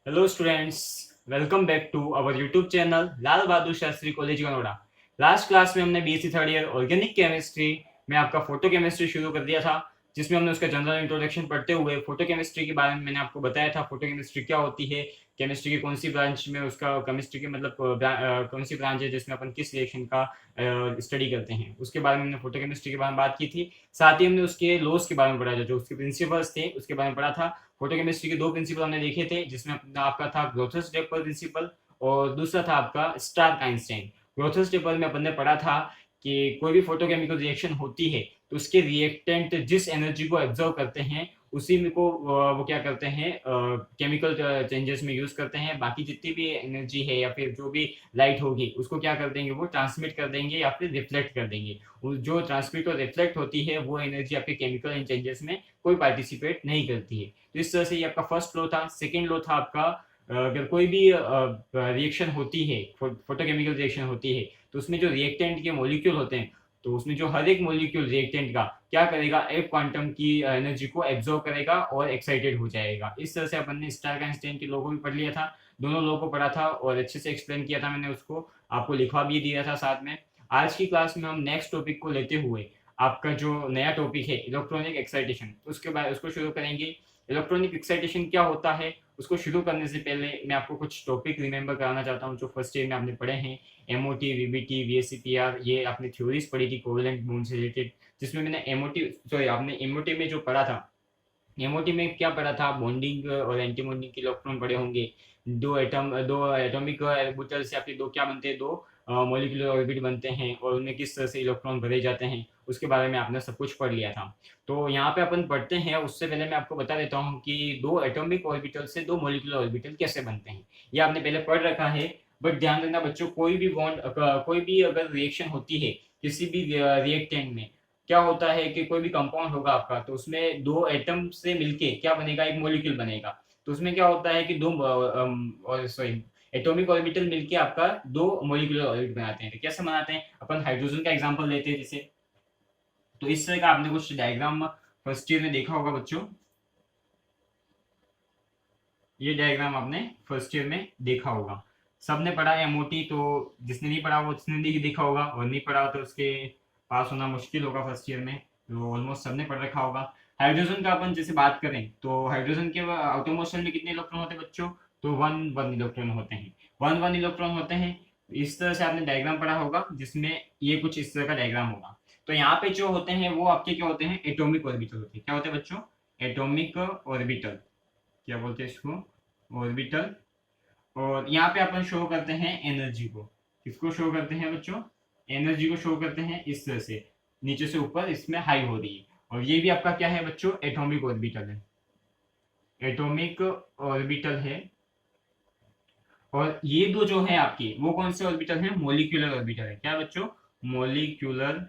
Hello students, welcome back to our YouTube channel Lal Bahadur Shastri college Ganoda. Last class में हमने BSc third year organic chemistry में आपका photo chemistry शुरू कर दिया था, जिसमें हमने उसका जनरल इंट्रोडक्शन पढ़ते हुए फोटो केमिस्ट्री के बारे में मैंने आपको बताया था। फोटो केमिस्ट्री क्या होती है, केमिस्ट्री की कौन सी ब्रांच में उसका केमिस्ट्री की मतलब कौन सी ब्रांच है जिसमें अपन किस रिएक्शन का स्टडी करते हैं, उसके बारे में हमने फोटो केमिस्ट्री के बारे में बात की थी। साथ ही हमने उसके लॉस के बारे में पढ़ा, जो उसके प्रिंसिपल्स थे उसके बारे में पढ़ा था। फोटो केमिस्ट्री के दो प्रिंसिपल हमने देखे थे, जिसमें आपका था ग्रोथर स्टेपर प्रिंसिपल और दूसरा था आपका स्टार्क आइंस्टाइन। ग्रोथर स्टेपर में अपन ने पढ़ा था कि कोई भी फोटोकेमिकल रिएक्शन होती है तो उसके रिएक्टेंट जिस एनर्जी को एब्जॉर्व करते हैं उसी में को वो क्या करते हैं, केमिकल चेंजेस में यूज करते हैं। बाकी जितनी भी एनर्जी है या फिर जो भी लाइट होगी उसको क्या कर देंगे, वो ट्रांसमिट कर देंगे या फिर रिफ्लेक्ट कर देंगे। जो ट्रांसमिट और रिफ्लेक्ट होती है वो एनर्जी आपके केमिकल चेंजेस में कोई पार्टिसिपेट नहीं करती है। तो इस तरह से ये आपका फर्स्ट लॉ था। सेकेंड लॉ था आपका, अगर कोई भी रिएक्शन होती है, फोटोकेमिकल रिएक्शन होती है, तो उसमें जो रिएक्टेंट के मॉलिक्यूल होते हैं, तो उसमें जो हर एक मॉलिक्यूल रिएक्टेंट का क्या करेगा, एक क्वांटम की एनर्जी को एब्जॉर्व करेगा और एक्साइटेड हो जाएगा। इस तरह से अपन ने स्टार्क आइंस्टाइन के लॉ को भी पढ़ लिया था, दोनों लॉ को पढ़ा था और अच्छे से एक्सप्लेन किया था मैंने उसको, आपको लिखवा भी दिया था साथ में। आज की क्लास में हम नेक्स्ट टॉपिक को लेते हुए आपका जो नया टॉपिक है इलेक्ट्रॉनिक एक्साइटेशन, उसके बाद उसको शुरू करेंगे। इलेक्ट्रॉनिक एक्साइटेशन क्या होता है, उसको शुरू करने से पहले मैं आपको कुछ टॉपिक रिमेंबर कराना चाहता हूँ जो फर्स्ट ईयर में आपने पढ़े हैं। एमओटी, वीबीटी, वीएससीपीआर, ये आपने थ्योरीज पढ़ी थी कोवेलेंट बॉन्ड से रिलेटेड, जिसमें मैंने एमओटी सॉरी आपने एमओटी में जो पढ़ा था, एमओटी में क्या पढ़ा था, बॉन्डिंग और एंटी बॉन्डिंग के इलेक्ट्रॉन पढ़े होंगे। दो एटॉमिक ऑर्बिटल से आपके दो क्या बनते हैं, दो मॉलिक्यूलर ऑर्बिट बनते हैं और उनमें किस तरह से इलेक्ट्रॉन भरे जाते हैं, उसके बारे में आपने सब कुछ पढ़ लिया था। तो यहाँ पे अपन पढ़ते हैं, उससे पहले मैं आपको बता देता हूँ कि दो एटॉमिक ऑर्बिटल से दो मॉलिक्यूलर ऑर्बिटल कैसे बनते हैं। ये आपने पहले पढ़ रखा है, बट ध्यान देना बच्चों, कोई भी बॉन्ड, कोई भी अगर रिएक्शन होती है किसी भी रिएक्टेंट में, क्या होता है कि कोई भी कंपाउंड होगा आपका, तो उसमें दो एटम से मिलके क्या बनेगा, एक मॉलिक्यूल बनेगा। तो उसमें क्या होता है कि दो सॉरी एटॉमिक ऑर्बिटल मिलके आपका दो मॉलिक्यूलर ऑर्बिट बनाते हैं। तो कैसे बनाते हैं, अपन हाइड्रोजन का एग्जांपल लेते हैं जैसे। तो इस तरह का आपने कुछ डायग्राम फर्स्ट ईयर में देखा होगा बच्चों, ये डायग्राम आपने फर्स्ट ईयर में देखा होगा। सबने पढ़ा है एमओटी, तो जिसने नहीं पढ़ा वो उसने नहीं देखा होगा, और नहीं पढ़ा तो उसके पास होना मुश्किल होगा फर्स्ट ईयर में, तो ऑलमोस्ट सबने पढ़ रखा होगा। हाइड्रोजन का अपन जैसे बात करें तो हाइड्रोजन के आउटरमोस्ट शेल में कितने इलेक्ट्रॉन होते हैं बच्चों, तो वन वन इलेक्ट्रॉन होते हैं। वन वन इलेक्ट्रॉन होते हैं। इस तरह से आपने डायग्राम पढ़ा होगा जिसमें ये कुछ इस तरह का डायग्राम होगा। तो यहाँ पे जो होते हैं वो आपके क्या होते हैं, एटॉमिक ऑर्बिटल होते हैं। क्या होते हैं बच्चों, एटॉमिक ऑर्बिटल, क्या बोलते हैं इसको, ऑर्बिटल। और यहाँ पे अपन शो करते हैं एनर्जी को, किसको शो करते हैं बच्चों, एनर्जी को शो करते हैं इस तरह से, नीचे से ऊपर इसमें हाई हो रही है। और ये भी आपका क्या है बच्चों, एटॉमिक ऑर्बिटल है, एटॉमिक ऑर्बिटल है। और ये दो जो है आपके वो कौन से ऑर्बिटल है, मोलिक्यूलर ऑर्बिटल है। क्या बच्चों, मोलिक्यूलर,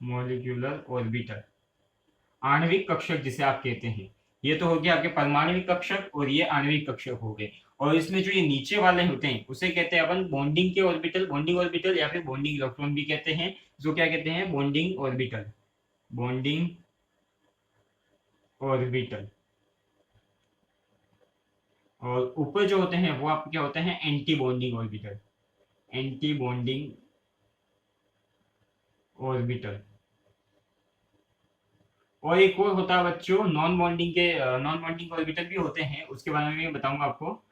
मोलिक्यूलर ऑर्बिटल, आणविक कक्षक जिसे आप कहते हैं। ये तो हो गया आपके परमाणविक कक्षक और ये आणविक कक्षक हो गए। और इसमें जो ये नीचे वाले होते हैं उसे कहते हैं अपन बॉन्डिंग के ऑर्बिटल, बॉन्डिंग ऑर्बिटल या फिर बॉन्डिंग इलेक्ट्रॉन भी कहते हैं। जो क्या कहते हैं, बॉन्डिंग ऑर्बिटल, बॉन्डिंग ऑर्बिटल। और ऊपर जो होते हैं वो आपके क्या होते हैं, anti bonding orbital, anti bonding orbital. और एक और होता है बच्चों नॉन बॉन्डिंग के, नॉन बॉन्डिंग ऑर्बिटल भी होते हैं, उसके बारे में मैं बताऊंगा आपको,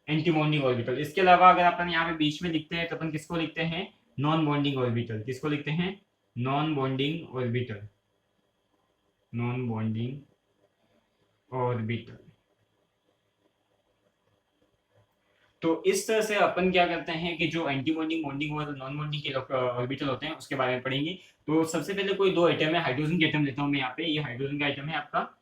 एंटी बॉन्डिंग ऑर्बिटल। इसके अलावा अगर अपन यहाँ पे बीच में लिखते हैं तो अपन किसको लिखते हैं, नॉन बॉन्डिंग ऑर्बिटल। किसको लिखते हैं, non bonding orbital, non bonding orbital. तो इस तरह से अपन क्या करते हैं कि जो एंटी बॉन्डिंग, बॉन्डिंग और नॉन बॉन्डिंग के ऑर्बिटल होते हैं उसके बारे में पढ़ेंगे। तो सबसे पहले कोई दो एटम है, हाइड्रोजन के एटम लेता हूँ मैं यहाँ पे, ये हाइड्रोजन का एटम है आपका।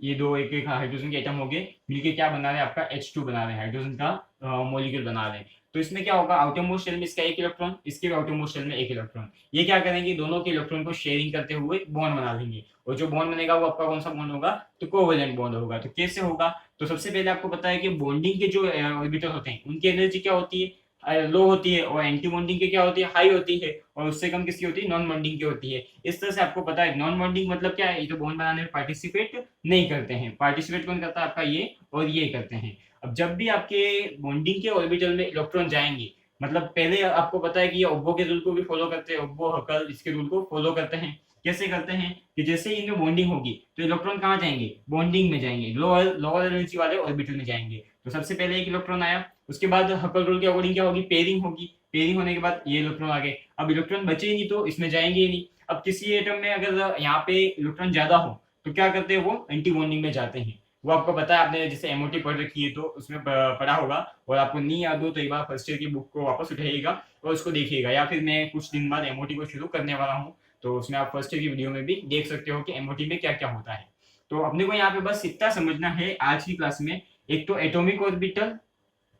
ये दो एक एक हाइड्रोजन के एटम हो गए, मिलके क्या बना रहे हैं आपका H2 बना रहे हैं, हाइड्रोजन का मॉलिक्यूल बना रहे हैं। तो इसमें क्या होगा, आउटर मोस्ट शेल में इसका एक इलेक्ट्रॉन, इसके आउटर मोस्ट शेल में एक इलेक्ट्रॉन। ये क्या करेंगे, दोनों के इलेक्ट्रॉन को शेयरिंग करते हुए बॉन्ड बना लेंगे। और जो बॉन्ड बनेगा वो आपका कौन सा बॉन्ड होगा, तो कोवेलेंट बॉन्ड होगा। तो कैसे होगा, तो सबसे पहले आपको पता है कि बॉन्डिंग के जो ऑर्बिटल होते हैं उनकी एनर्जी क्या होती है, लो होती है, और एंटी बॉन्डिंग की क्या होती है, हाई होती है, और उससे कम किसकी होती है, नॉन बॉन्डिंग की होती है। इस तरह से आपको पता है नॉन बॉन्डिंग मतलब क्या है, ये तो बॉन्ड बनाने में पार्टिसिपेट नहीं करते हैं। पार्टिसिपेट कौन करता है, आपका ये और ये करते हैं। अब जब भी आपके बॉन्डिंग के ऑर्बिटल में इलेक्ट्रॉन जाएंगे, मतलब पहले आपको पता है कि ये ओब्बो के रूल को भी फॉलो करते हैं, ओब्बो हकल इसके रूल को फॉलो करते हैं। कैसे करते हैं कि जैसे ही इनमें बॉन्डिंग होगी तो इलेक्ट्रॉन कहाँ जाएंगे, बॉन्डिंग में जाएंगे, लोअर लोअर एनर्जी वाले ऑर्बिटल में जाएंगे। तो सबसे पहले एक इलेक्ट्रॉन आया, उसके बाद हकल रूल के अकॉर्डिंग क्या होगी, पेयरिंग होगी। पेयरिंग होने के बाद ये इलेक्ट्रॉन आ गए। अब इलेक्ट्रॉन बचे ही नहीं तो इसमें जाएंगे ही नहीं। अब किसी एटम में अगर यहाँ पे इलेक्ट्रॉन ज्यादा हो तो क्या करते हैं, वो एंटी बॉन्डिंग में जाते हैं। वो आपको पता है, आपने जैसे एमओटी पढ़ रखी है तो उसमें पढ़ा होगा। और आपको नहीं याद हो तो एक बार फर्स्ट ईयर की बुक को वापस उठाइएगा और उसको देखिएगा, या फिर मैं कुछ दिन बाद एमओटी को शुरू करने वाला हूँ, तो उसमें आप फर्स्ट ईयर की वीडियो में भी देख सकते हो कि एमओटी में क्या क्या होता है। तो अपने को यहाँ पे बस इतना समझना है आज की क्लास में। एक तो एटॉमिक ऑर्बिटल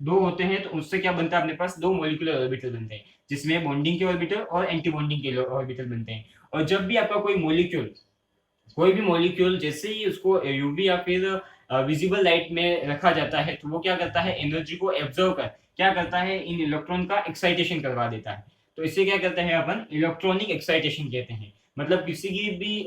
दो होते हैं, तो उससे क्या बनता है, अपने पास दो मॉलिक्यूलर ऑर्बिटल बनते हैं, जिसमें बॉन्डिंग के ऑर्बिटल और एंटी बॉन्डिंग के ऑर्बिटल बनते हैं। और जब भी आपका कोई भी मॉलिक्यूल जैसे ही उसको यूवी या फिर विजिबल लाइट में रखा जाता है, तो वो क्या करता है, एनर्जी को एब्जॉर्व कर क्या करता है, इन इलेक्ट्रॉन का एक्साइटेशन करवा देता है। तो इसे क्या कहते हैं अपन, इलेक्ट्रॉनिक एक्साइटेशन कहते हैं। मतलब किसी की भी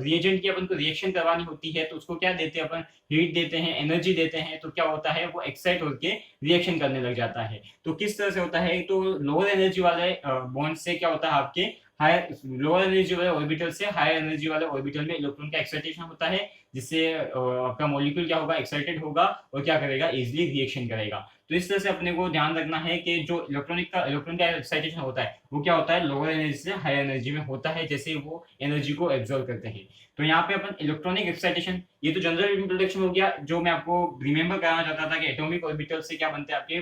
रिएजेंट की अपन को रिएक्शन करवानी होती है तो उसको क्या देते हैं अपन, हीट देते हैं, एनर्जी देते हैं, तो क्या होता है, वो एक्साइट होकर रिएक्शन करने लग जाता है। तो किस तरह से होता है, तो लोअर एनर्जी वाले बॉन्ड से क्या होता है, आपके हायर लोअर एनर्जी वाले ऑर्बिटल से हायर एनर्जी वाले ऑर्बिटल में इलेक्ट्रॉन का एक्साइटेशन होता है, जिससे आपका मॉलिक्यूल क्या होगा, एक्साइटेड होगा और क्या करेगा, इजिली रिएक्शन करेगा। तो इस तरह से अपने को ध्यान रखना है कि जो इलेक्ट्रॉन का एक्साइटेशन होता है वो क्या होता है, लोअर एनर्जी से हायर एनर्जी में होता है, जैसे वो एनर्जी को एब्जॉर्व करते हैं। तो यहाँ पे अपन इलेक्ट्रॉनिक एक्साइटेशन, ये तो जनरल इंट्रोडक्शन हो गया जो मैं आपको रिमेंबर कराना चाहता था कि एटॉमिक ऑर्बिटल से क्या बनते हैं, आपके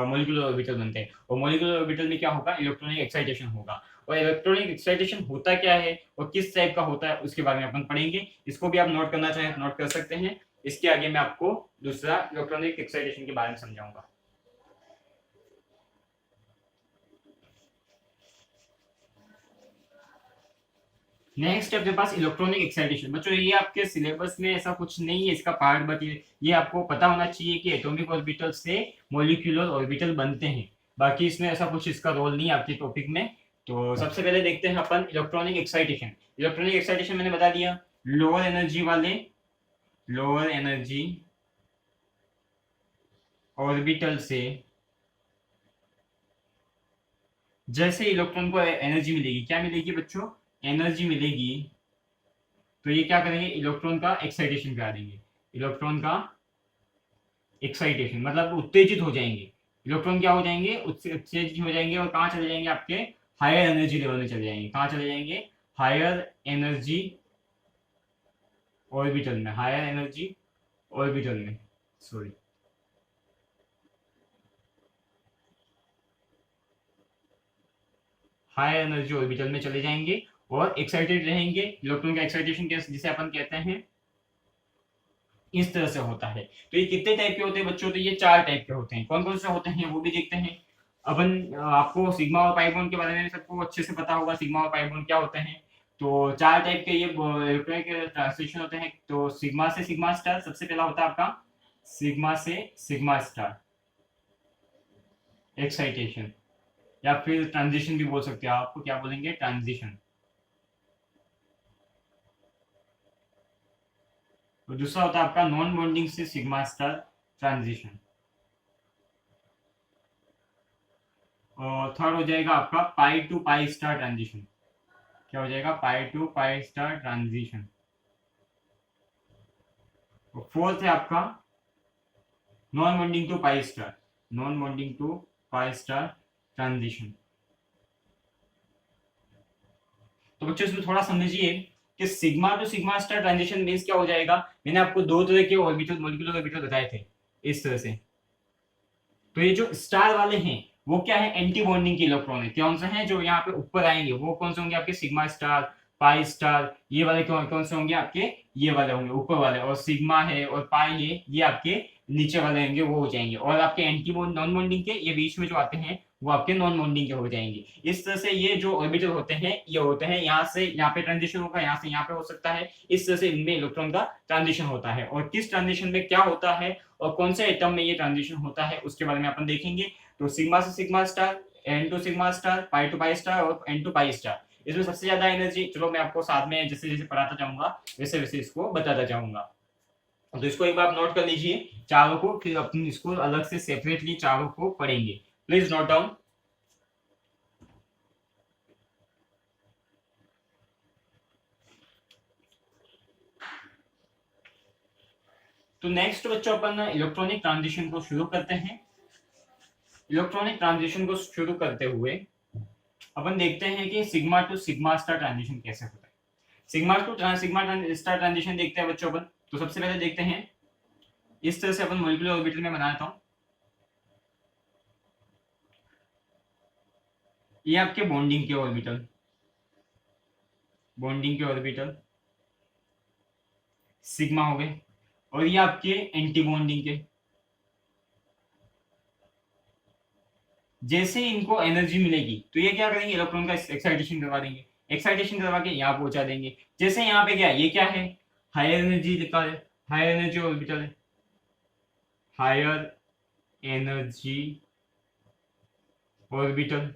मॉलिक्यूलर ऑर्बिटल बनते हैं, और मॉलिक्यूलर ऑर्बिटल में क्या होगा, इलेक्ट्रॉनिक एक्साइटेशन होगा। और इलेक्ट्रॉनिक एक्साइटेशन होता क्या है और किस टाइप का होता है उसके बारे में अपन पढ़ेंगे। इसको भी आप नोट करना चाहें नोट कर सकते हैं। इसके आगे मैं आपको दूसरा इलेक्ट्रॉनिक एक्साइटेशन के बारे में समझाऊंगा। नेक्स्ट अपने पास इलेक्ट्रॉनिक एक्साइटेशन। बच्चों ये आपके सिलेबस में ऐसा कुछ नहीं है इसका पार्ट, बट ये आपको पता होना चाहिए कि एटॉमिक ऑर्बिटल से मॉलिक्यूलर ऑर्बिटल बनते हैं। बाकी इसमें ऐसा कुछ इसका रोल नहीं है आपके टॉपिक में। तो सबसे पहले देखते हैं अपन इलेक्ट्रॉनिक एक्साइटेशन। इलेक्ट्रॉनिक एक्साइटेशन मैंने बता दिया, लोअर एनर्जी ऑर्बिटल से जैसे इलेक्ट्रॉन को एनर्जी मिलेगी, क्या मिलेगी बच्चों, एनर्जी मिलेगी, तो ये क्या करेंगे, इलेक्ट्रॉन का एक्साइटेशन करा देंगे। इलेक्ट्रॉन का एक्साइटेशन मतलब उत्तेजित हो जाएंगे। इलेक्ट्रॉन क्या हो जाएंगे, उत्तेजित हो जाएंगे, और कहाँ चले जाएंगे, आपके हायर एनर्जी लेवल में चले जाएंगे। कहाँ चले जाएंगे, हायर एनर्जी ऑर्बिटल में, हायर एनर्जी ऑर्बिटल में, सॉरी, हायर एनर्जी ऑर्बिटल में चले जाएंगे और एक्साइटेड रहेंगे। इलेक्ट्रॉन का एक्साइटेशन जिसे अपन कहते हैं, इस तरह से होता है। तो ये कितने टाइप के होते हैं बच्चों, तो ये चार टाइप के होते हैं। कौन कौन से होते हैं वो भी देखते हैं अपन। आपको सिग्मा और पाई बॉन्ड के बारे में सबको अच्छे से पता होगा, सिग्मा और पाई बॉन्ड क्या होते हैं। तो चार टाइप के ये इलेक्ट्रॉनिक ट्रांसलेशन होते हैं। तो सिग्मा से सिग्मा स्टार सबसे पहला होता है आपका, सिग्मा से सिग्मा स्टार एक्साइटेशन, या फिर ट्रांजिशन भी बोल सकते हो, आपको क्या बोलेंगे, ट्रांजिशन। तो दूसरा होता है आपका नॉन बॉन्डिंग से सिग्मा स्टार ट्रांजिशन। और थर्ड हो जाएगा आपका pi to pi star transition. क्या हो जाएगा, pi to pi star transition. Fourth है आपका non bonding to pi star, non bonding to pi star transition. तो बच्चों इसमें थोड़ा समझिए कि sigma to sigma star transition means क्या हो जाएगा। मैंने आपको दो तरह के ऑर्बिटल मॉलिक्यूलर ऑर्बिटल बताए थे इस तरह से। तो ये जो स्टार वाले हैं वो क्या है, एंटी बॉन्डिंग के इलेक्ट्रॉन है। कौन से हैं, जो यहाँ पे ऊपर आएंगे वो कौन से होंगे, आपके सिग्मा स्टार, पाई स्टार, ये वाले कौन कौन से होंगे, आपके ये वाले होंगे ऊपर वाले। और सिग्मा है और पाई है ये आपके नीचे वाले होंगे, वो हो जाएंगे। और आपके एंटी नॉन बॉन्डिंग के ये बीच में जो आते हैं वो आपके नॉन बॉन्डिंग के हो जाएंगे। इस तरह से ये जो ऑर्बिटल होते हैं ये होते हैं, यहाँ से यहाँ पे ट्रांजिशन होगा, यहाँ से यहाँ पे हो सकता है। इस तरह से इनमें इलेक्ट्रॉन का ट्रांजिशन होता है। और किस ट्रांजिशन में क्या होता है और कौन से एटम में ये ट्रांजिशन होता है उसके बारे में अपन देखेंगे। तो सिग्मा से sigma star, n to sigma star, pi to pi star और एन टू पाई स्टार, इसमें सबसे ज्यादा एनर्जी, चलो मैं आपको साथ में जैसे जैसे पढ़ाता जाऊंगा वैसे वैसे इसको बताता जाऊंगा। तो इसको एक बार आप नोट कर लीजिए चारों को, फिर अपन इसको अलग से सेपरेटली चारों को पढ़ेंगे। Please note down. तो नेक्स्ट बच्चों अपन इलेक्ट्रॉनिक ट्रांजिशन को शुरू करते हैं। इलेक्ट्रॉनिक ट्रांजिशन को शुरू करते हुए अपन देखते हैं कि sigma to sigma star transition कैसे होता है। Sigma to sigma star transition देखते हैं बच्चों अपन। तो सबसे पहले देखते हैं, इस तरह से अपन मॉलिक्यूलर ऑर्बिटल में बनाता हूं। ये आपके बॉन्डिंग के ऑर्बिटल, बॉन्डिंग के ऑर्बिटल सिग्मा हो गए, और ये आपके एंटी बॉन्डिंग के। जैसे इनको एनर्जी मिलेगी तो ये क्या करेंगे, इलेक्ट्रॉन का एक्साइटेशन करवा देंगे, एक्साइटेशन करवा के यहाँ पहुंचा देंगे। जैसे यहाँ पे क्या, ये क्या है, हायर एनर्जी लिखा है, हायर एनर्जी ऑर्बिटल है, हायर एनर्जी ऑर्बिटल।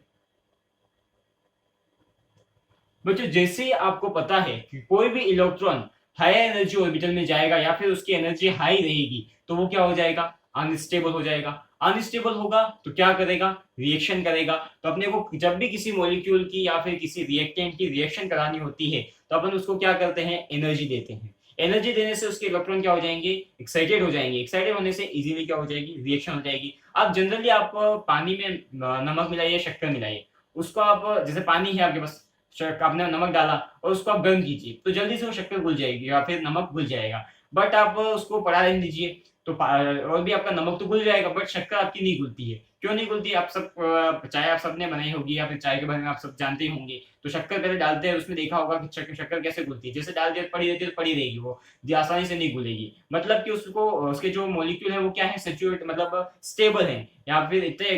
बच्चों जैसे ही आपको पता है कि कोई भी इलेक्ट्रॉन हाई एनर्जी ऑर्बिटल में जाएगा या फिर उसकी एनर्जी हाई रहेगी तो वो क्या हो जाएगा, अनस्टेबल हो जाएगा। अनस्टेबल होगा तो क्या करेगा, रिएक्शन करेगा। तो अपने को जब भी किसी मॉलिक्यूल की या फिर किसी रिएक्टेंट की रिएक्शन करानी होती है तो अपन उसको क्या करते हैं, एनर्जी देते हैं। एनर्जी देने से उसके इलेक्ट्रॉन क्या हो जाएंगे, एक्साइटेड हो जाएंगे। एक्साइटेड होने से इजीली क्या हो जाएगी, रिएक्शन हो जाएगी। आप जनरली आप पानी में नमक मिलाइए, शक्कर मिलाइए, उसको आप जैसे पानी है आपके पास, आपने नमक डाला और उसको आप गर्म कीजिए तो जल्दी से वो शक्कर घुल जाएगी या फिर नमक घुल जाएगा। बट आप उसको पड़ा रहने दीजिए तो और भी आपका नमक तो घुल जाएगा बट शक्कर आपकी नहीं घुलती है। क्यों नहीं घुलती, आप सब चाय आप सबने बनाई होगी या फिर चाय के बारे में आप सब जानते ही होंगे। तो शक्कर पहले डालते हैं, उसमें देखा होगा कि शक्कर कैसे घुलती है। जैसे डाल दिया पड़ी रहती है तो पड़ी रहेगी, वो आसानी से नहीं घुलेगी। मतलब कि उसको उसके जो मॉलिक्यूल है वो क्या है, सेचुरेट मतलब स्टेबल है या फिर इतने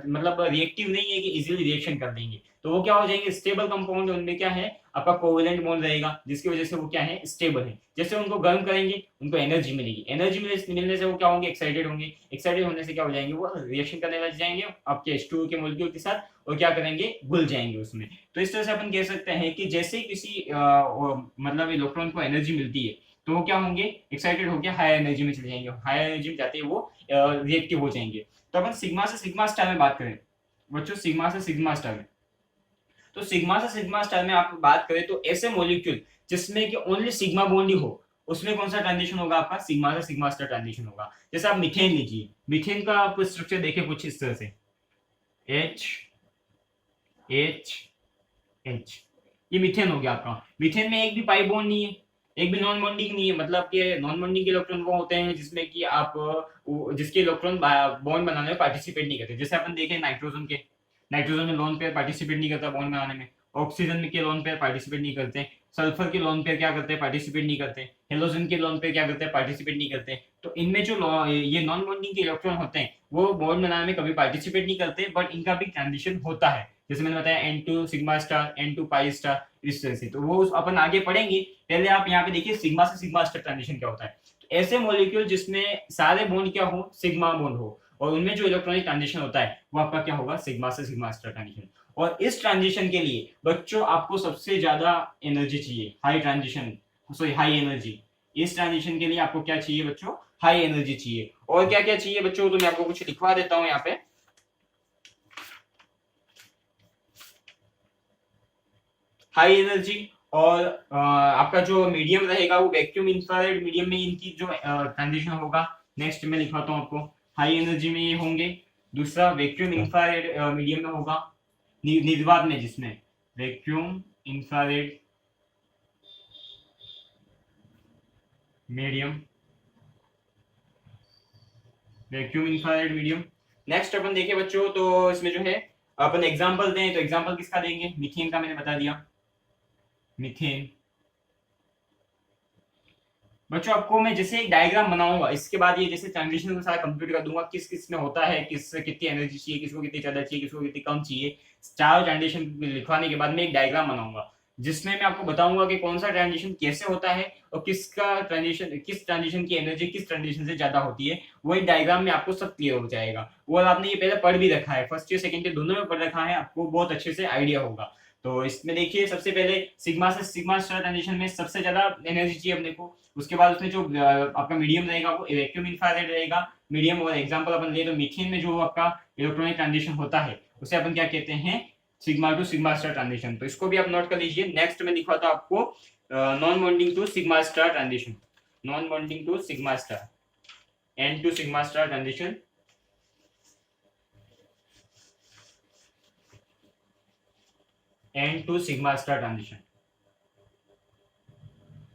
मतलब रिएक्टिव नहीं है कि इजीली रिएक्शन कर देंगे। तो वो क्या हो जाएंगे, स्टेबल कंपाउंड। उनमें क्या है, आपका कोवेलेंट बॉन्ड रहेगा जिसकी वजह से वो क्या है, स्टेबल है। जैसे उनको गर्म करेंगे उनको एनर्जी मिलेगी, एनर्जी मिलने से वो क्या होंगे, एक्साइटेड होंगे। एक्साइटेड होने से क्या हो जाएंगे, वो रिएक्शन करने लग जाएंगे आपके H2O के मॉलिक्यूल के साथ और क्या करेंगे, घुल जाएंगे उसमें। तो इस तरह से अपन कह सकते हैं कि जैसे ही किसी मतलब इलेक्ट्रॉन को एनर्जी मिलती है तो वो क्या होंगे, एक्साइटेड होकर हायर एनर्जी में चले जाएंगे। हायर एनर्जी में जाते ही वो रिएक्टिव हो जाएंगे। तो अपन सिग्मा से सिग्मा स्टार में बात करें बच्चों, सिग्मा से सिग्मा स्टार में, तो सिग्मा से सिग्मा स्टार में आप बात करें तो ऐसे मॉलिक्यूल जिसमें कि ओनली सिग्मा बॉन्ड ही हो, उसमें कौन सा ट्रांजिशन होगा आपका, सिग्मा से सिग्मा स्टार ट्रांजिशन होगा। जैसे आप मीथेन लीजिए, मीथेन का आप स्ट्रक्चर देखें कुछ इस तरह से, H H H, ये मीथेन हो गया आपका। मीथेन में एक भी पाई बॉन्ड नहीं है, एक भी नॉन बॉन्डिंग नहीं है। मतलब कि नॉन बॉन्डिंग के इलेक्ट्रॉन वो होते हैं जिसमें कि आप जिसके इलेक्ट्रॉन बॉन्ड बनाने में पार्टिसिपेट नहीं करते। जैसे अपन देखें नाइट्रोजन के, नाइट्रोजन में लोन पेयर पार्टिसिपेट नहीं करता बॉन्ड बनाने में, ऑक्सीजन के लोन पेयर पार्टिसिपेट नहीं करते, सल्फर के लोन पेयर क्या करते हैं, पार्टिसिपेट नहीं करते, हेलोजन के लोन पेयर क्या करते हैं, पार्टिसिपेट नहीं करते। तो इनमें जो ये नॉन बॉन्डिंग के इलेक्ट्रॉन होते हैं वो बॉन्ड बनाने में कभी पार्टिसिपेट नहीं करते, बट इनका भी ट्रांजिशन होता है। जैसे मैंने बताया N2 sigma star, N2 pi star, इस तरह से। तो वो अपन आगे पढ़ेंगे। पहले आप यहाँ पे देखिए सिग्मा से सिग्मा स्टार ट्रांजिशन क्या होता है। तो ऐसे मॉलिक्यूल जिसमें सारे बॉन्ड क्या हो, सिग्मा बॉन्ड हो, और उनमें जो इलेक्ट्रॉनिक ट्रांजिशन होता है वो आपका क्या होगा, सिग्मा से सिग्मा स्टार ट्रांजिशन। और इस ट्रांजिशन के लिए बच्चों आपको सबसे ज्यादा एनर्जी चाहिए, high transition, sorry high energy. इस ट्रांजिशन के लिए आपको क्या चाहिए बच्चों, हाई एनर्जी चाहिए। और क्या क्या चाहिए बच्चों, तो मैं आपको कुछ लिखवा देता हूं यहाँ पे। हाई एनर्जी और आपका जो मीडियम रहेगा वो वैक्यूम इंफ्रारेड मीडियम में इनकी जो ट्रांजिशन होगा। नेक्स्ट मैं लिखवाता हूँ आपको, हाई एनर्जी में ये होंगे। दूसरा वैक्यूम इंफ्रारेड मीडियम में होगा, निर्वात में, जिसमें vacuum infrared medium, vacuum infrared medium. Next अपन देखें बच्चों, तो इसमें जो है अपन एग्जांपल दें तो एग्जांपल किसका देंगे, मीथेन का मैंने बता दिया, मीथेन। बच्चों आपको मैं जैसे एक डायग्राम बनाऊंगा, इसके बाद ये जैसे ट्रांजिशन को सारा कंप्यूट कर दूंगा, किस किस में होता है, किस कितनी एनर्जी चाहिए, किसको कितनी ज्यादा चाहिए, किसको कितनी कम चाहिए। चारों ट्रांजिशन लिखवाने के बाद मैं एक डायग्राम बनाऊंगा। जिसमें मैं आपको बताऊंगा कि कौन सा ट्रांजिशन कैसे होता है और किस ट्रांजिशन की एनर्जी किस ट्रांजिशन से ज्यादा होती है, वही डायग्राम में आपको सब क्लियर हो जाएगा। वो आपने ये पहले पढ़ भी रखा है, फर्स्ट ईयर सेकंड ईयर दोनों में पढ़ रखा है, आपको बहुत अच्छे से आइडिया होगा। तो इसमें देखिए सबसे पहले सिग्मा से सिग्मा स्टार ट्रांजिशन में सबसे ज्यादा एनर्जी चाहिए अपने को। उसके बाद उसमें जो आपका मीडियम रहेगा वो वैक्यूम इंफ्रारेड रहेगा। मीडियम और एग्जांपल अपन ले तो मीथेन में जो आपका इलेक्ट्रॉनिक ट्रांजिशन होता है उसे अपन क्या कहते हैं, sigma to sigma star transition. तो इसको भी आप नोट कर लीजिए। नेक्स्ट में दिखाता हूं आपको non bonding to sigma star transition, non bonding to sigma star, n to sigma star transition. N to sigma star transition,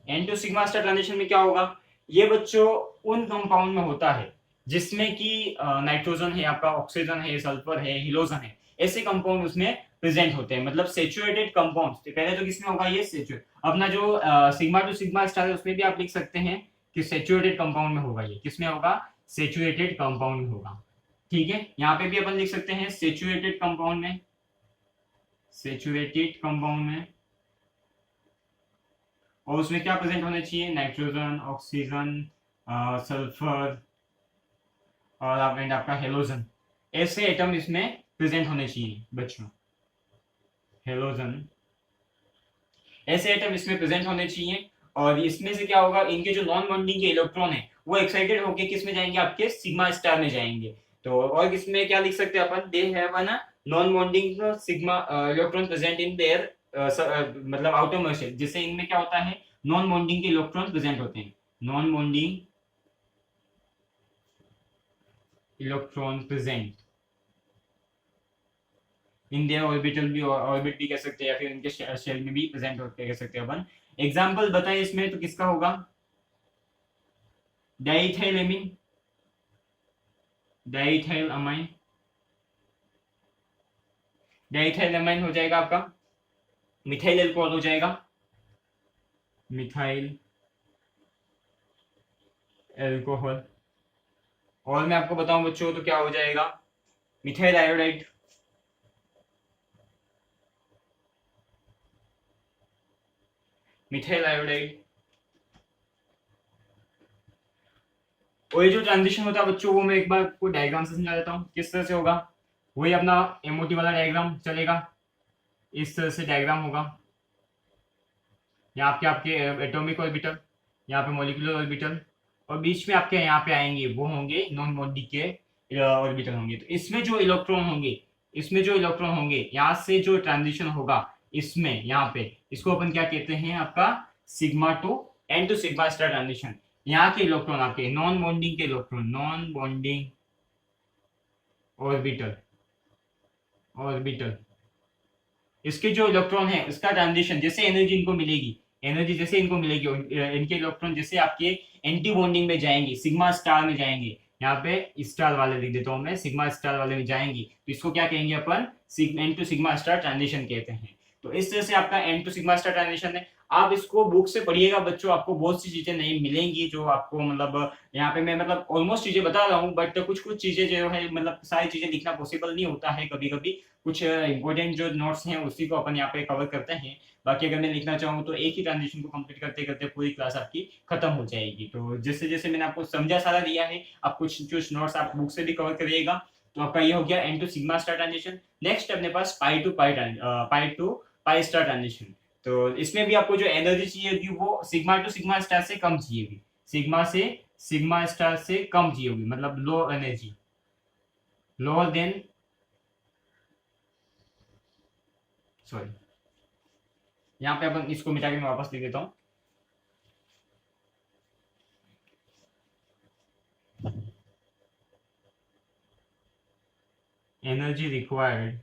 n to sigma star transition में क्या होगा, ये बच्चों उन कंपाउंड में होता है जिसमें कि नाइट्रोजन है, आपका ऑक्सीजन है, सल्फर है, हिलोजन है, ऐसे कंपाउंड उसमें प्रेजेंट होते हैं, मतलब सेचुरेटेड कंपाउंड। पहले तो किसमें होगा ये सेचुरेट, अपना जो सिग्मा टू सिग्मा स्टार है उसमें भी आप लिख सकते हैं कि सेचुरेटेड कंपाउंड में होगा। ये किसमें होगा, सेचुरेटेड कंपाउंड में होगा। ठीक है, यहाँ पे भी अपन लिख सकते हैं सेचुरेटेड कंपाउंड में, सेचुरेटेड कंपाउंड में। और उसमें क्या प्रेजेंट होने चाहिए, नाइट्रोजन, ऑक्सीजन, सल्फर और आपका हेलोजन, ऐसे एटम इसमें प्रेजेंट होने चाहिए बच्चों। हेलोजन, ऐसे एटम इसमें प्रेजेंट होने चाहिए। और इसमें से क्या होगा, इनके जो नॉन बॉन्डिंग के इलेक्ट्रॉन है वो एक्साइटेड होकर किस में जाएंगे, आपके सिग्मा स्टार में जाएंगे। तो और इसमें क्या लिख सकते हैं अपन, they have a non bonding sigma electron present in their मतलब आउटरमोस्ट शेल। जिससे इनमें क्या होता है, नॉन बॉन्डिंग के इलेक्ट्रॉन प्रेजेंट होते हैं, non bonding electron present in their orbital, भी ऑर्बिट भी कह सकते हैं, या फिर इनके शेल में भी प्रेजेंट होते कह सकते हैं अपन। एग्जांपल बताएं इसमें तो किसका होगा, डाइइथाइलेमिन, डाइइथाइल अमाइन, डाइइथाइल अमाइन हो जाएगा आपका, मिथाइल अल्कोहल हो जाएगा, मिथाइल अल्कोहल। और मैं आपको बताऊं बच्चों तो क्या हो जाएगा, मिथाइल आयोडाइड, मिथाइल आयोडाइड। और ये जो ट्रांजिशन होता है बच्चों वो मैं एक बार आपको डायग्राम से समझा देता हूँ किस तरह से होगा। वही अपना एमओटी वाला डायग्राम चलेगा, इस तरह से डायग्राम होगा। यहाँ आपके आपके एटॉमिक ऑर्बिटल, यहाँ पे मॉलिक्यूलर ऑर्बिटल, और बीच में आपके यहाँ पे आएंगे वो होंगे नॉन बॉन्डिंग के ऑर्बिटल होंगे। तो इसमें जो इलेक्ट्रॉन होंगे, इसमें जो इलेक्ट्रॉन होंगे, यहाँ से जो ट्रांजिशन होगा इसमें, यहाँ पे इसको अपन क्या कहते हैं, आपका sigma to n to sigma star transition. यहाँ के इलेक्ट्रॉन आपके नॉन बॉन्डिंग के electron, non bonding orbital, orbital, इसके जो इलेक्ट्रॉन है उसका ट्रांजिशन जैसे एनर्जी इनको मिलेगी, एनर्जी जैसे इनको मिलेगी, इनके इलेक्ट्रॉन जैसे आपके एंटी बॉन्डिंग में जाएंगे, सिग्मा स्टार में जाएंगे, यहाँ पे स्टार वाले लिख देता हूँ मैं, सिग्मा स्टार वाले में जाएंगी, तो इसको क्या कहेंगे अपन, n to sigma star transition कहते हैं। तो इस तरह से आपका n to sigma star transition है। आप इसको बुक से पढ़िएगा बच्चों, आपको बहुत सी चीजें नहीं मिलेंगी जो आपको मतलब यहाँ पे मैं मतलब ऑलमोस्ट चीजें बता रहा हूँ, बट कुछ कुछ चीजें जो है मतलब सारी चीजें लिखना पॉसिबल नहीं होता है, कभी कभी कुछ इंपॉर्टेंट जो नोट्स हैं उसी को अपन यहाँ पे कवर करते हैं। बाकी अगर मैं लिखना चाहूँ तो एक ही ट्रांजिशन को कंप्लीट करते करते पूरी क्लास आपकी खत्म हो जाएगी। तो जैसे जैसे मैंने आपको समझा सारा दिया है, आप कुछ कुछ नोट्स आप बुक से भी कवर करिएगा। तो आपका ये हो गया n to sigma star transition. Next अपने पास pi to pi star transition. तो इसमें भी आपको जो एनर्जी चाहिए वो सिग्मा टू सिग्मा स्टार से कम चाहिए, सिग्मा से सिग्मा स्टार से कम चाहिए होगी, मतलब low energy, lower than, sorry यहाँ पे अपन इसको मिटा के मैं वापस लिख देता हूँ। Energy required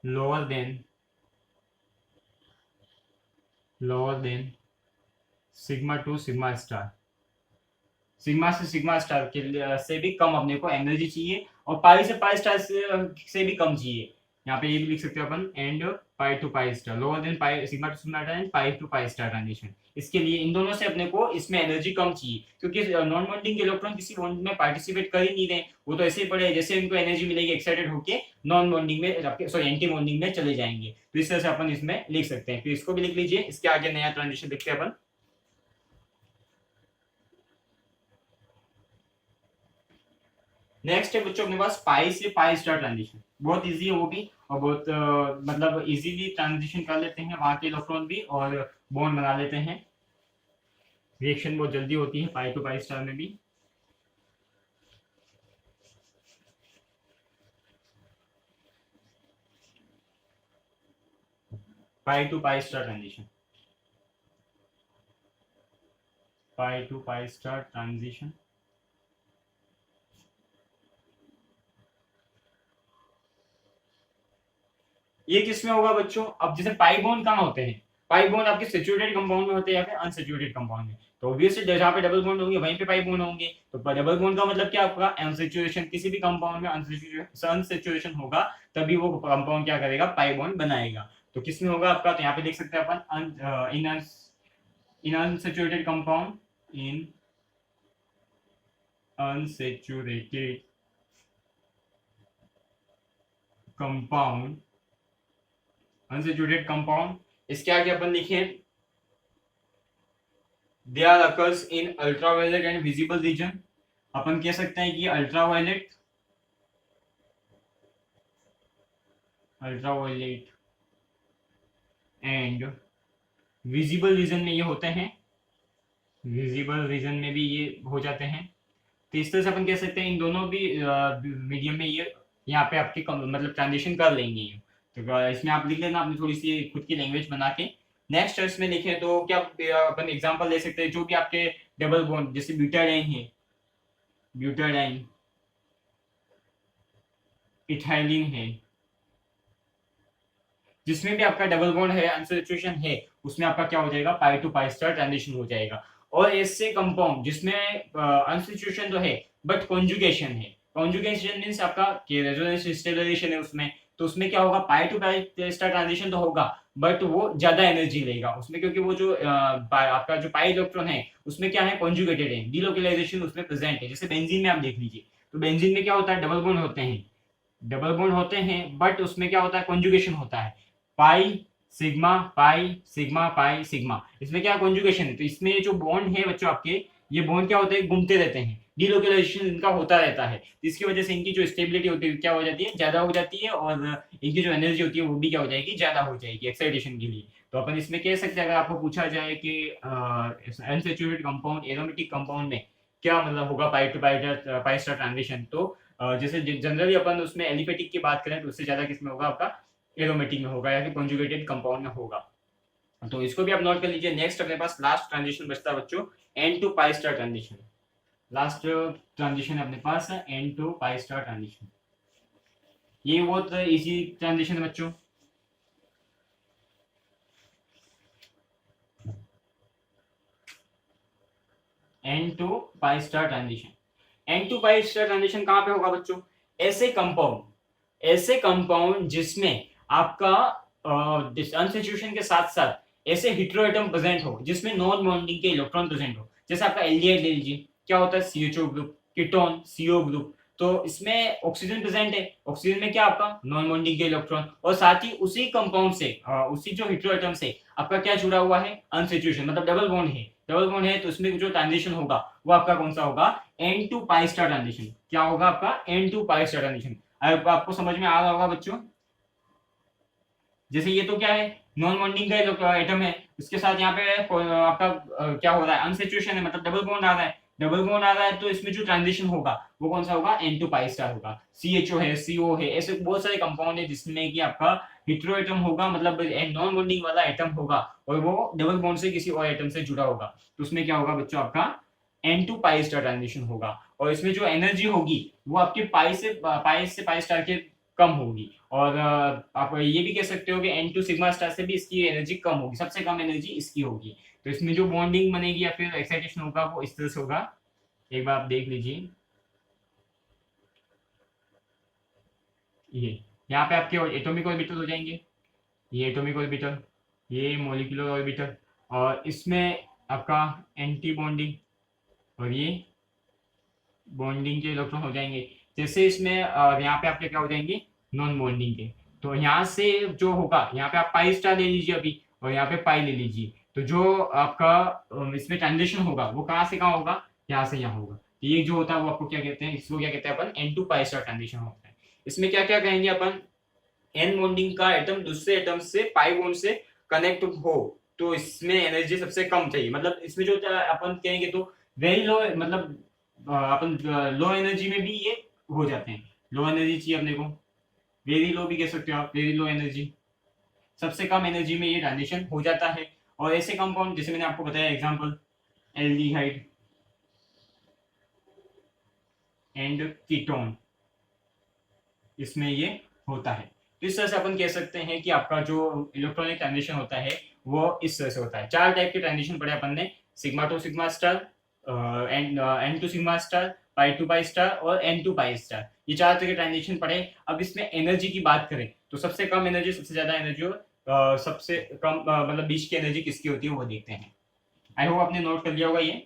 lower than sigma to sigma star, sigma से सिग्मा स्टार के से भी कम अपने को एनर्जी चाहिए, और पाई से पाई स्टार से भी कम चाहिए। यहाँ पे ये भी लिख सकते हो अपन and pi to pi star, lower than pi sigma to sigma and pi to pi star transition. इसके लिए इन दोनों से अपने को इसमें एनर्जी कम चाहिए, क्योंकि नॉन बॉन्डिंग इलेक्ट्रॉन किसी बॉन्ड में पार्टिसिपेट कर ही नहीं रहे, वो तो ऐसे ही पड़े जैसे उनको एनर्जी मिलेगी एक्साइटेड होके नॉन बॉन्डिंग में, सॉरी एंटी बॉन्डिंग में चले जाएंगे। तो इस तरह से अपन इसमें लिख सकते हैं, फिर इसको भी लिख लीजिए। इसके आगे नया ट्रांजिशन देखते हैं अपन। नेक्स्ट है बच्चों अपने पास पाई से पाई स्टार ट्रांजिशन। बहुत इजी है वो भी, और बहुत मतलब इजीली ट्रांजिशन कर लेते हैं वहां के इलेक्ट्रॉन भी, और बॉन्ड बना लेते हैं। रिएक्शन बहुत जल्दी होती है पाई टू पाई स्टार में भी। Pi to pi star transition, pi to pi star transition. ये किसमें होगा बच्चों? अब जैसे पाई बॉन्ड कहाँ होते हैं? पाई बॉन्ड आपके सैचुरेटेड कंपाउंड में होते हैं या फिर अनसैचुरेटेड कंपाउंड में। तो ऑब्वियसली जहां पे डबल बॉन्ड होंगे वहीं पे पाई बॉन्ड होंगे। तो डबल बॉन्ड का मतलब क्या आपका? अनसैचुरेशन। किसी भी कंपाउंड में अनसैचुरेशन होगा तभी वो कंपाउंड क्या करेगा? पाई बॉन्ड बनाएगा। तो किसमें होगा आपका? तो यहाँ पे देख सकते हैं अपन in unsaturated compound, in unsaturated compound, unsaturated compound. इसके आगे अपन लिखे they are occurs in ultraviolet and visible region. अपन कह सकते हैं कि अल्ट्रावायलेट एंड विजिबल रीजन में ये होते हैं, विजिबल रीजन में भी ये हो जाते हैं। तो इस तरह से अपन कह सकते हैं इन दोनों भी मीडियम में ये यहाँ पे आपकी मतलब ट्रांजिशन कर लेंगे ये। तो इसमें आप लिख लेना अपनी थोड़ी सी खुद की लैंग्वेज बना के। नेक्स्ट इसमें लिखें तो क्या अपन एग्जांपल ले सकते हैं, जो भी आपके डबल बॉन्ड जैसे ब्यूटाडाइन है, ब्यूटाडाइन, इथाइलिन है, जिसमें भी आपका डबल बॉन्ड है, अनसैचुरेशन है, उसमें आपका क्या हो जाएगा? Pi to pi star transition हो जाएगा। और ऐसे कंपाउंड जिसमें अनसैचुरेशन तो है बट कॉन्जुगेशन है, कॉन्जुगेशन मींस आपका रेजोनेंस स्टेबलाइजेशन है उसमें, तो उसमें क्या होगा? पाई टू पाई स्टार ट्रांजिशन तो होगा बट वो ज्यादा एनर्जी लेगा उसमें, क्योंकि वो जो आपका जो पाई इलेक्ट्रॉन है उसमें क्या है? कॉन्जुगेटेड है, डिलोकलाइजेशन उसमें प्रेजेंट है। जैसे बेंजीन में आप देख लीजिए, तो बेंजीन में क्या होता है? डबल बॉन्ड होते हैं, डबल बॉन्ड होते हैं बट उसमें क्या होता है? कॉन्जुगेशन होता है, pi sigma pi sigma pi sigma. इसमें क्या कॉन्जुगेशन है, तो इसमें जो बॉन्ड है बच्चों आपके, ये बॉन्ड क्या होते हैं? घूमते रहते हैं, डिलोकलाइजेशन इनका होता रहता है। इसकी वजह से इनकी जो स्टेबिलिटी होती है क्या हो जाती है? ज्यादा हो जाती है, और इनकी जो एनर्जी होती है वो भी क्या हो जाएगी? ज्यादा हो जाएगी एक्साइटेशन के लिए। तो अपन इसमें कह सकते हैं, अगर आपको पूछा जाए कि अनसैचुरेटेड कंपाउंड एरोमेटिक कंपाउंड में क्या मतलब होगा पाई टू पाई स्टार ट्रांजिशन, तो जैसे जनरली अपन उसमें एलिफेटिक की बात करें तो उससे ज्यादा किसमें होगा? आपका एरोमेटिक में होगा या फिर कॉन्जुगेटेड कंपाउंड में होगा। तो इसको भी आप नोट कर लीजिए। नेक्स्ट अपने पास लास्ट ट्रांजिशन बचता है बच्चों, n to pi star transition. Last transition अपने पास है n to pi star transition. ये बहुत इजी ट्रांजिशन है बच्चों। N to pi star transition, n to pi star transition कहां पे होगा बच्चों? ऐसे कंपाउंड जिसमें आपका अनसैचुरेशन के साथ साथ ऐसे हेटेरोएटम प्रेजेंट हो जिसमें नॉन बॉन्डिंग के इलेक्ट्रॉन प्रेजेंट हो। जैसे आपका एल्डिहाइड ले लीजिए, क्या होता है? CHO group, ketone CO group. तो इसमें ऑक्सीजन प्रेजेंट है, ऑक्सीजन में क्या आपका? नॉन बॉन्डिंग के इलेक्ट्रॉन, और साथ ही उसी कंपाउंड से उसी जो हेटेरोएटम से आपका क्या जुड़ा हुआ है? अनसैचुरेशन, मतलब डबल बॉन्ड है, डबल बॉन्ड है। तो इसमें जो ट्रांजिशन होगा वो आपका कौन सा होगा? N to pi star transition. क्या होगा आपका? N to pi star transition. आपको समझ में आ रहा होगा बच्चों। जैसे ये तो क्या है? नॉन बॉन्डिंग का एटम है, उसके साथ यहाँ पे आपका क्या हो रहा है? अनसैचुरेशन है, मतलब डबल बॉन्ड आ रहा है, डबल बॉन्ड आ रहा है। तो इसमें जो ट्रांजिशन होगा वो कौन सा होगा? एन टू पाई स्टार होगा। सीएचओ है, सीओ है, ऐसे बहुत सारे कंपाउंड है जिसमें कि आपका हेटेरो एटम होगा, मतलब नॉन बॉन्डिंग वाला एटम होगा, और वो डबल बॉन्ड से किसी और एटम से जुड़ा होगा। तो उसमें क्या होगा बच्चों? आपका n to pi star transition होगा। और इसमें जो एनर्जी होगी वो आपके पाई स्टार के कम होगी। और आप ये भी कह सकते हो कि एन टू सिग्मा स्टार से भी इसकी एनर्जी कम होगी, सबसे कम एनर्जी इसकी होगी। तो इसमें जो बॉन्डिंग बनेगी या फिर एक्साइटेशन होगा वो इस तरह से होगा। एक बार आप देख लीजिए, ये यहाँ पे आपके एटॉमिक ऑर्बिटल हो जाएंगे, ये एटॉमिक ऑर्बिटल, ये मॉलिक्यूलर ऑर्बिटल, और इसमें आपका एंटी बॉन्डिंग और ये बॉन्डिंग के इलेक्ट्रॉन हो जाएंगे। जैसे इसमें यहाँ पे आपके क्या हो जाएंगे, नॉन बॉन्डिंग के। तो यहाँ से जो होगा, यहाँ पे आप पाई स्टार ले लीजिए अभी, और यहाँ पे पाई ले लीजिए। तो जो आपका इसमें ट्रांजिशन होगा वो कहाँ से कहाँ होगा, यहाँ से यहाँ होगा। तो ये जो होता है वो आपको क्या कहते हैं, इसको क्या कहते हैं अपन, n to pi star transition होता है। इसमें क्या क्या कहेंगे अपन, एन बॉन्डिंग का एटम दूसरे एटम से पाई बॉन्ड से कनेक्ट हो तो इसमें एनर्जी सबसे कम चाहिए। मतलब इसमें जो अपन कहेंगे तो वेरी लो, मतलब अपन लो एनर्जी में भी ये हो जाते हैं। लो एनर्जी चाहिए अपने को, वेरी लो भी कह सकते हो आप, वेरी लो एनर्जी, सबसे कम एनर्जी में ये ट्रांजिशन हो जाता है। और ऐसे कंपाउंड जैसे मैंने आपको बताया एग्जांपल, एल्डिहाइड एंड कीटोन, इसमें ये होता है। तो इस तरह से अपन कह सकते हैं कि आपका जो इलेक्ट्रॉनिक ट्रांजिशन होता है वो इस तरह से होता है। चार टाइप के ट्रांजिशन पढ़े अपन ने, sigma to sigma star, n to sigma star, pi to pi star और एन टू पाई स्टार, ये चार तरह के ट्रांजिशन पढ़े। अब इसमें एनर्जी की बात करें तो सबसे कम एनर्जी, सबसे ज्यादा एनर्जी और सबसे कम मतलब बीच की एनर्जी किसकी होती है वो देखते हैं। आई होप आपने नोट कर लिया होगा ये।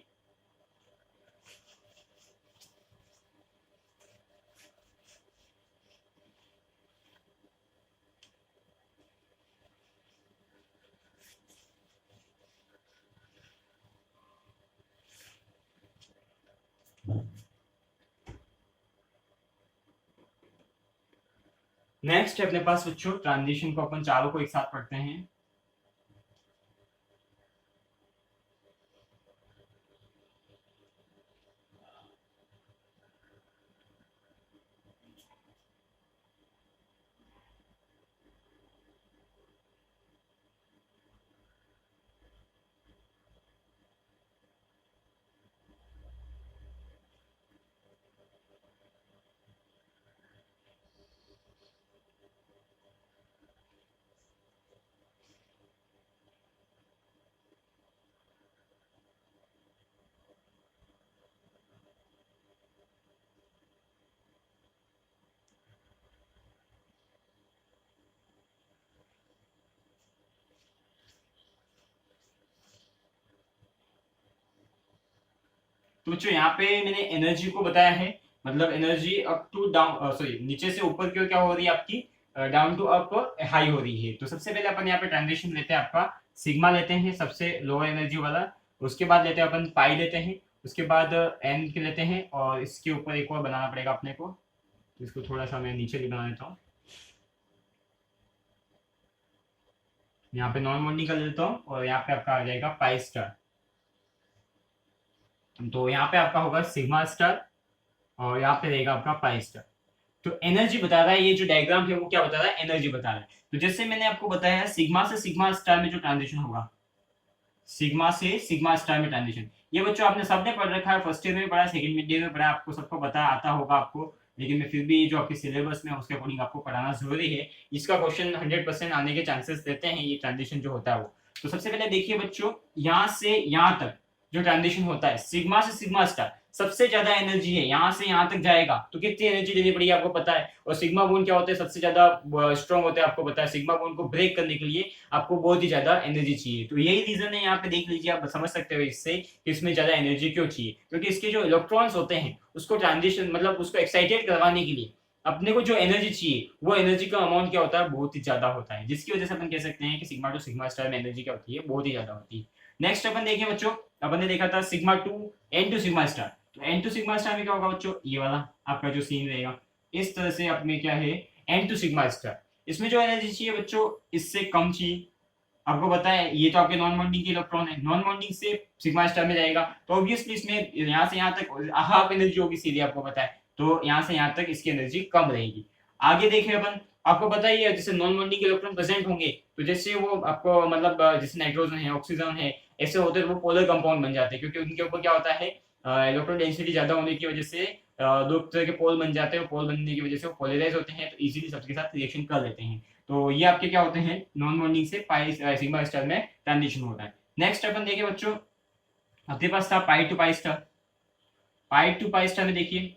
नेक्स्ट है अपने पास बच्चों ट्रांजिशन को अपन चारों को एक साथ पढ़ते हैं। तो बच्चों यहाँ पे मैंने एनर्जी को बताया है, मतलब energy up to down, sorry नीचे से ऊपर की ओर क्या हो रही है आपकी, डाउन टू अप हाई हो रही है। तो सबसे पहले अपन यहाँ पे ट्रांजिशन लेते हैं आपका सिग्मा लेते हैं सबसे लोअर एनर्जी वाला, उसके बाद लेते हैं अपन पाई लेते हैं, उसके बाद एन के लेते हैं, और इसके ऊपर एक और बनाना पड़ेगा अपने को, इसको थोड़ा सा मैं नीचे बना देता हूँ। यहाँ पे नॉन बॉन्डिंग कर लेता हूँ और यहाँ पे आपका आ जाएगा पाई स्टार। तो यहाँ पे आपका होगा सिग्मा स्टार और यहाँ पे रहेगा आपका पाई स्टार। तो एनर्जी बता रहा है, ये जो डायग्राम है वो क्या बता रहा है, एनर्जी बता रहा है। तो जैसे मैंने आपको बताया सिग्मा से सिग्मा स्टार में जो ट्रांजिशन होगा, सिग्मा से सिग्मा स्टार में ट्रांजिशन, ये बच्चों आपने सबने पढ़ रखा है, फर्स्ट ईयर में पढ़ा, सेकंड ईयर में पढ़ा, आपको सबको पता आता होगा आपको। लेकिन मैं फिर भी जो आपके सिलेबस में उसके अकॉर्डिंग आपको पढ़ाना जरूरी है। इसका क्वेश्चन 100% आने के चांसेस रहते हैं, ये ट्रांजिशन जो होता है वो। तो सबसे पहले देखिए बच्चों, यहाँ से यहाँ तक जो ट्रांजिशन होता है सिग्मा से सिग्मा स्टार, सबसे ज्यादा एनर्जी है, यहाँ से यहाँ तक जाएगा तो कितनी एनर्जी देनी पड़ेगी आपको पता है। और सिग्मा बोन क्या होता है, सबसे ज्यादा स्ट्रॉन्ग होता है, आपको पता है। सिग्मा बोन को ब्रेक करने के लिए आपको बहुत ही ज्यादा एनर्जी चाहिए। तो यही रीजन है, यहाँ पे देख लीजिए, आप समझ सकते हो इससे कि इसमें ज्यादा एनर्जी क्यों चाहिए, क्योंकि इसके जो इलेक्ट्रॉन्स होते हैं उसको ट्रांजिशन मतलब उसको एक्साइटेड करवाने के लिए अपने को जो एनर्जी चाहिए वो एनर्जी का अमाउंट क्या होता है, बहुत ही ज्यादा होता है, जिसकी वजह से अपन कह सकते हैं कि सिग्मा टू सिग्मा स्टार में एनर्जी क्या होती है, बहुत ही ज्यादा होती है। नेक्स्ट अपन देखें बच्चों, अपन ने देखा था sigma to n to sigma star. तो एन टू सिग्मा स्टार में क्या होगा बच्चों, ये वाला आपका जो सीन रहेगा इस तरह से, अपने क्या है एन टू सिग्मा स्टार, इसमें जो एनर्जी चाहिए बच्चों इससे कम चाहिए। आपको पता है ये तो आपके नॉन बॉन्डिंग के इलेक्ट्रॉन है, नॉन बॉन्डिंग से सिग्मा स्टार में जाएगा तो ऑब्वियसली इसमें यहाँ से यहाँ तक हाफ एनर्जी होगी सीधी, आपको पता है। तो यहाँ से यहाँ तक इसकी एनर्जी कम रहेगी। आगे देखें अपन, आपको पता ही है जैसे नॉन बॉन्डिंग के इलेक्ट्रॉन प्रेजेंट होंगे तो जैसे वो आपको मतलब जैसे नाइट्रोजन है, ऑक्सीजन है, ऐसे होते हैं वो पोलर कंपाउंड बन जाते हैं, क्योंकि उनके ऊपर क्या होता है, इलेक्ट्रॉन डेंसिटी ज्यादा होने की वजह से दो तरह के पोल बन जाते हैं, पोल बनने की वजह से वो पोलराइज होते हैं, तो इजीली सबके साथ रिएक्शन कर लेते हैं। तो ये आपके क्या होते हैं, नॉन बॉन्डिंग से पाई सिग्मा स्टार में ट्रांजिशन होता है। नेक्स्ट अपन देखिए बच्चों, आपके पास था pi to pi star. Pi to pi star में देखिए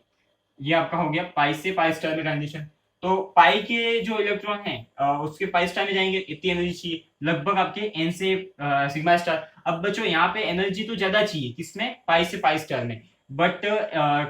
ये आपका हो गया पाई से पाई स्टार में ट्रांजिशन। तो पाई के जो इलेक्ट्रॉन है उसके पाई स्टार में जाएंगे, इतनी एनर्जी चाहिए लगभग आपके एन से सिग्मा स्टार। अब बच्चों यहाँ पे एनर्जी तो ज्यादा चाहिए, किसमें, पाई से पाई स्टार में, बट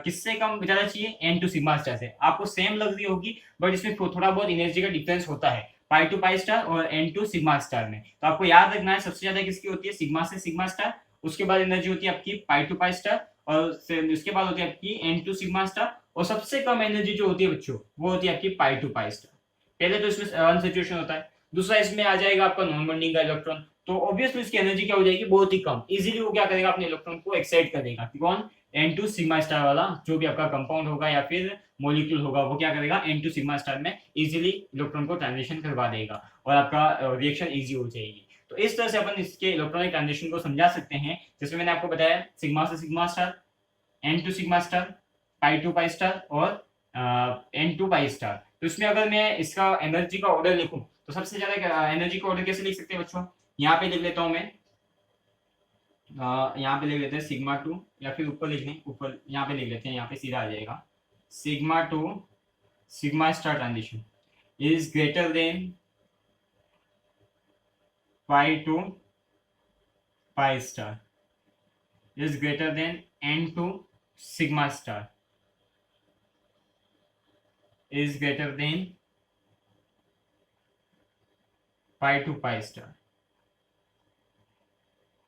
किससे कम ज्यादा चाहिए, एन टू सिग्मा स्टार से। आपको सेम लग रही होगी बट इसमें थोड़ा बहुत एनर्जी का डिफरेंस होता है पाई टू पाई स्टार और एन टू सिग्मा स्टार में। तो आपको याद रखना है सबसे ज्यादा किसकी होती है, सिग्मा से सिग्मा स्टार, उसके बाद एनर्जी होती है आपकी पाई टू पाई स्टार, और उसके बाद होती है आपकी एन टू सिग्मा स्टार, और सबसे कम एनर्जी जो होती है बच्चों वो होती है आपकी पाई टू पाई स्टार। पहले तो इसमें अनसैचुरेशन होता है, दूसरा इसमें आ जाएगा आपका नॉन बॉन्डिंग का इलेक्ट्रॉन, तो ऑब्वियसली इसकी एनर्जी क्या हो जाएगी, बहुत ही कम। इजीली वो क्या करेगा, अपने इलेक्ट्रॉन को एक्साइट कर देगा। कौन, एन टू सिग्मा स्टार वाला जो भी आपका कंपाउंड होगा या फिर मॉलिक्यूल होगा, वो क्या करेगा, एन टू सिग्मा स्टार में इजीली इलेक्ट्रॉन को ट्रांजिशन करवा देगा और आपका रिएक्शन इजी हो जाएगी। तो इस तरह से अपन इसके इलेक्ट्रॉनिक ट्रांजिशन को समझा सकते हैं, जिसमें मैंने आपको बताया सिग्मा से sigma star, n to sigma star, pi to pi star और एन टू पाई स्टार। तो इसमें अगर मैं इसका एनर्जी का ऑर्डर लिखूं तो सबसे ज्यादा एनर्जी का ऑर्डर कैसे लिख सकते हैं बच्चों, यहाँ पे लिख लेता हूं मैं, यहाँ पे लिख लेते हैं सिग्मा टू, या फिर ऊपर लिख लें, ऊपर यहाँ पे लिख लेते हैं, यहाँ पे सीधा आ जाएगा, sigma to sigma star transition is greater than pi to pi star is greater than n to sigma star is greater than pi to pi star।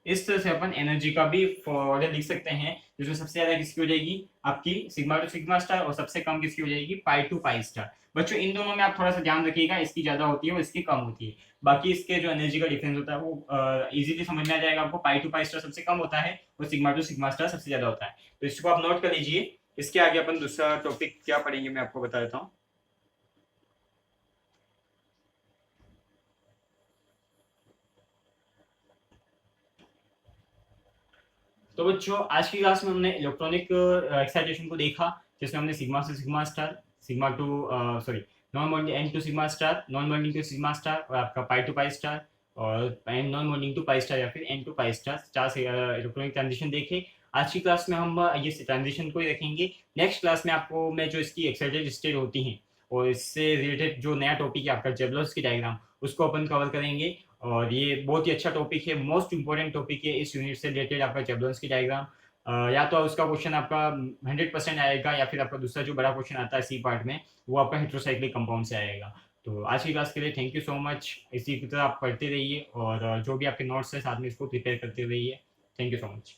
इस तरह से अपन एनर्जी का भी फॉर्मूला लिख सकते हैं, जिसमें सबसे ज्यादा किसकी हो जाएगी, आपकी सिग्मा टू सिग्मा स्टार, और सबसे कम किसकी हो जाएगी, पाई टू पाई स्टार। बच्चों इन दोनों में आप थोड़ा सा ध्यान रखिएगा, इसकी ज्यादा होती है और इसकी कम होती है। बाकी इसके जो एनर्जी का डिफरेंस होता है वो इजीली समझ में आ जाएगा आपको। पाई टू पाई स्टार सबसे कम होता है और सिग्मा टू सिग्मा स्टार सबसे ज्यादा होता है। तो इसको आप नोट कर लीजिए। इसके आगे अपन दूसरा टॉपिक क्या पढ़ेंगे मैं आपको बता देता हूँ। तो बच्चों आज की क्लास में हमने इलेक्ट्रॉनिक एक्साइटेशन को देखा, जिसमें हमने सिग्मा से sigma star, sigma to sorry non bonding n to sigma star, non bonding to sigma star, और आपका पाई टू पाई स्टार, और non bonding to pi star या फिर एन टू पाई स्टार, चार से इलेक्ट्रॉनिक ट्रांजिशन देखे। आज की क्लास में हम ये ट्रांजिशन को ही रखेंगे। नेक्स्ट क्लास में आपको मैं जो इसकी एक्साइटेड स्टेट होती हैं और इससे रिलेटेड जो नया टॉपिक है आपका जेबलर्स डायग्राम, उसको अपन कवर करेंगे। और ये बहुत ही अच्छा टॉपिक है, मोस्ट इंपॉर्टेंट टॉपिक है इस यूनिट से रिलेटेड आपका जेबलर्स डायग्राम। या तो उसका क्वेश्चन आपका 100% आएगा, या फिर आपका दूसरा जो बड़ा क्वेश्चन आता है सी पार्ट में, वो आपका हेट्रोसाइक्लिक कंपाउंड से आएगा। तो आज की क्लास के लिए थैंक यू सो मच। इसी की तरह आप पढ़ते रहिए और जो भी आपके नोट्स है साथ में इसको प्रिपेयर करते रहिए। Thank you so much.